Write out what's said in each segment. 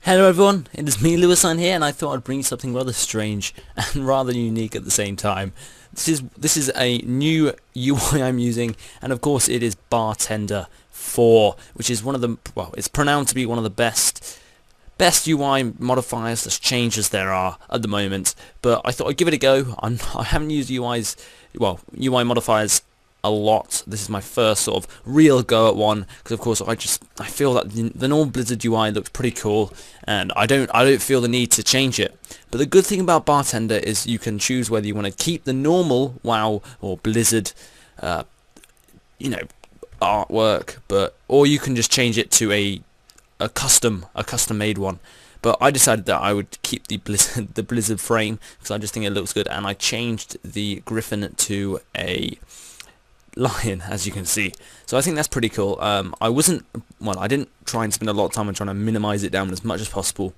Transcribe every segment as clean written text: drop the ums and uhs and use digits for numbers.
Hello everyone, it is me Luicine here, and I thought I'd bring you something rather strange and rather unique at the same time. This is a new UI I'm using, and of course it is Bartender4, which is one of the, well, it's pronounced to be one of the best UI modifiers slash changes there are at the moment. But I thought I'd give it a go. I haven't used UI modifiers a lot. This is my first sort of real go at one, because of course I feel that the normal Blizzard UI looks pretty cool, and I don't feel the need to change it. But the good thing about Bartender is you can choose whether you want to keep the normal WoW or Blizzard artwork, or you can just change it to a custom made one. But I decided that I would keep the Blizzard frame, because I just think it looks good, and I changed the Griffin to a lion, as you can see. So I think that's pretty cool. I didn't try and spend a lot of time on trying to minimize it down as much as possible.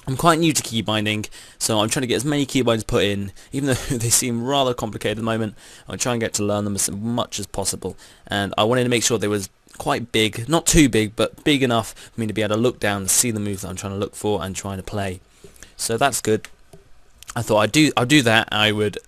I'm quite new to keybinding, so I'm trying to get as many keybinds put in, even though they seem rather complicated at the moment. I'm trying to get to learn them as much as possible, and I wanted to make sure they was quite big, not too big, but big enough for me to be able to look down and see the moves that I'm trying to look for and trying to play. So that's good. I thought I'll do that. I would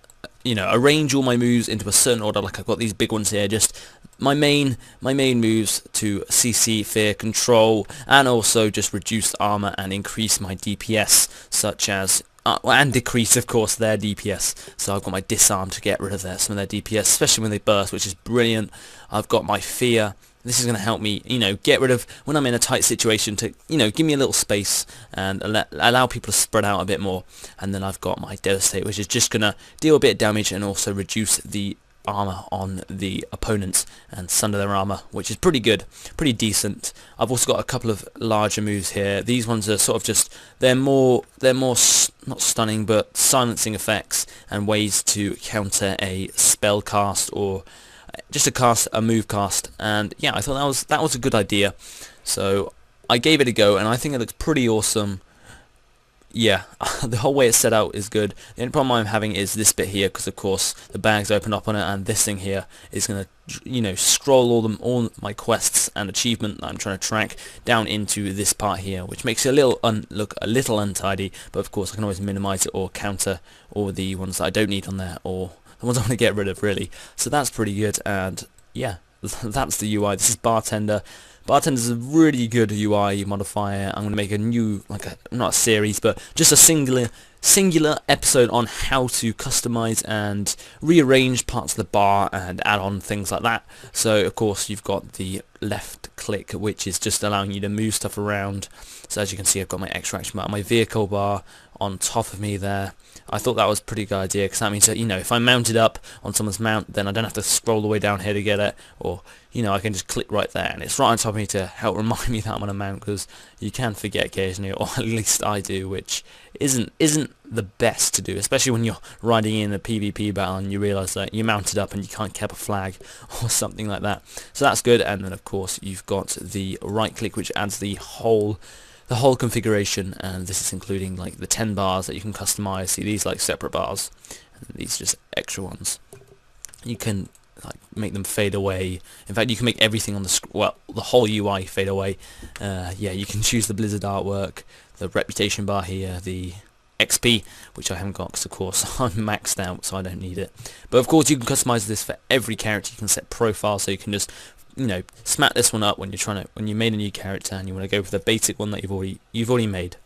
arrange all my moves into a certain order. Like I've got these big ones here, just my main moves to CC, fear, control, and also just reduce armor and increase my DPS, such as and decrease, of course, their DPS. So I've got my disarm to get rid of some of their DPS, especially when they burst, which is brilliant. I've got my fear. This is going to help me, get rid of, when I'm in a tight situation, to, give me a little space and allow people to spread out a bit more. And then I've got my devastate, which is just going to deal a bit of damage and also reduce the armor on the opponents and sunder their armor, which is pretty good, pretty decent. I've also got a couple of larger moves here. These ones are sort of just, they're more not stunning, but silencing effects and ways to counter a spell cast or just a move cast. And yeah, I thought that was a good idea, so I gave it a go, and I think it looks pretty awesome. Yeah, the whole way it's set out is good. The only problem I'm having is this bit here, because of course the bags open up on it, and this thing here is going to scroll all my quests and achievement that I'm trying to track down into this part here, which makes it look a little untidy. But of course I can always minimize it or counter all the ones that I don't need on there, or the ones I want to get rid of, really. So that's pretty good. And yeah, that's the UI. This is Bartender. Bartender is a really good UI modifier. I'm going to make a new, not a series, but just a singular episode on how to customize and rearrange parts of the bar and add on things like that. So of course you've got the left click, which is just allowing you to move stuff around. So as you can see, I've got my extra action bar, my vehicle bar on top of me there. I thought that was a pretty good idea, because that means that, if I'm mounted up on someone's mount, then I don't have to scroll the way down here to get it, or, I can just click right there, and it's right on top of me to help remind me that I'm on a mount, because you can forget occasionally, or at least I do, which isn't the best to do, especially when you're riding in a PvP battle and you realise that you're mounted up and you can't keep a flag or something like that. So that's good. And then of course you've got the right click, which adds the whole configuration, and this is including like the 10 bars that you can customize. See, these like separate bars, and these just extra ones. You can make them fade away. In fact, you can make everything on the whole UI fade away. Yeah, you can choose the Blizzard artwork, the reputation bar here, the XP, which I haven't got because of course I'm maxed out, so I don't need it. But of course you can customize this for every character. You can set profile, so you can just smack this one up when you made a new character and you want to go for the basic one that you've already made.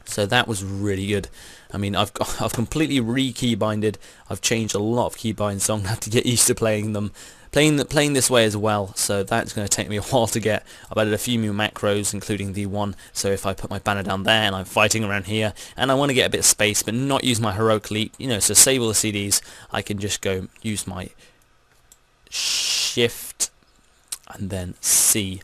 So that was really good. I mean, I've completely re-keybinded. I've changed a lot of keybinds, so I'm gonna have to get used to playing this way as well. So that's going to take me a while to get. I've added a few new macros, including the one. So if I put my banner down there and I'm fighting around here, and I want to get a bit of space, but not use my heroic leap, so save all the CDs, I can just go use my shift and then C,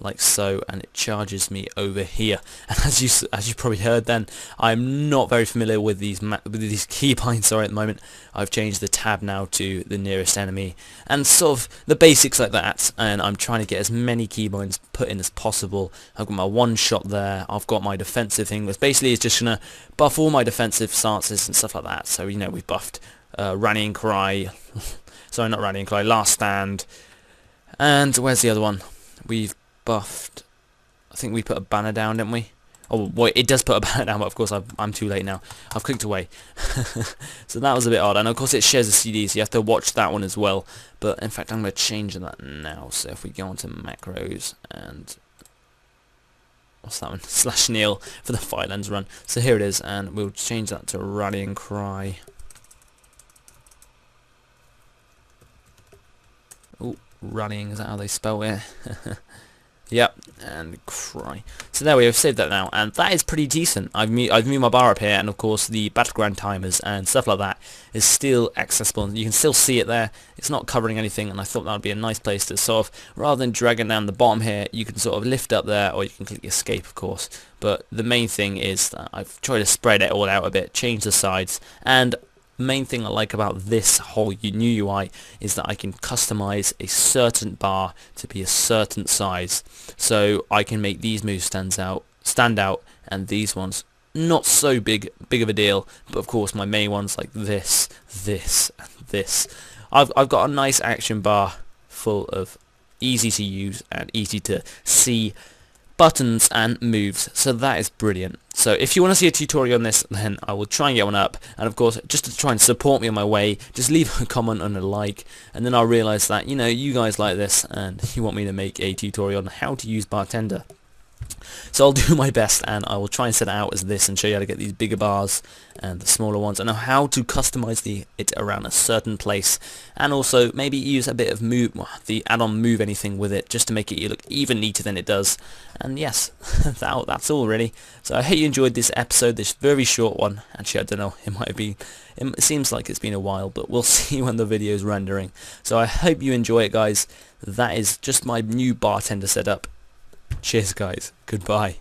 like so, and it charges me over here. And as you probably heard, then I'm not very familiar with these keybinds. Sorry, at the moment I've changed the tab now to the nearest enemy and sort of the basics like that. And I'm trying to get as many keybinds put in as possible. I've got my one shot there. I've got my defensive thing, which basically is just gonna buff all my defensive stances and stuff like that. So we've buffed Rallying Cry. Sorry, not Rallying Cry. Last Stand. And where's the other one? We've buffed I think we put a banner down, didn't we? Oh, wait, it does put a banner down, but of course I'm too late now. I've clicked away. So that was a bit odd, and of course it shares a CD, so you have to watch that one as well. But in fact, I'm going to change that now. So if we go onto macros and what's that one? /Neil for the Firelands run. So here it is, and we'll change that to Rallying Cry. Oh, rallying, is that how they spell it? Yep, and cry. So there we have saved that now, and that is pretty decent. I've moved my bar up here, and of course the battleground timers and stuff like that is still accessible. You can still see it there. It's not covering anything, and I thought that would be a nice place to sort of, rather than dragging down the bottom here, you can sort of lift up there, or you can click escape, of course. But the main thing is that I've tried to spread it all out a bit, change the sides, and main thing I like about this whole new UI is that I can customize a certain bar to be a certain size, so I can make these moves stand out, and these ones not so big of a deal, but of course my main ones like this, and this. I've got a nice action bar full of easy to use and easy to see buttons and moves, so that is brilliant. So if you want to see a tutorial on this, then I will try and get one up, and of course just to try and support me on my way, just leave a comment and a like, and then I'll realise that, you know, you guys like this and you want me to make a tutorial on how to use Bartender. So I'll do my best, and I will try and set it out as this and show you how to get these bigger bars and the smaller ones, and how to customize it around a certain place, and also maybe use a bit of the add-on move anything with it, just to make it look even neater than it does. And yes, that's all really. So I hope you enjoyed this episode, this very short one. Actually, I don't know, it seems like it's been a while, but we'll see when the video is rendering. So I hope you enjoy it, guys. That is just my new Bartender setup. Cheers guys, goodbye.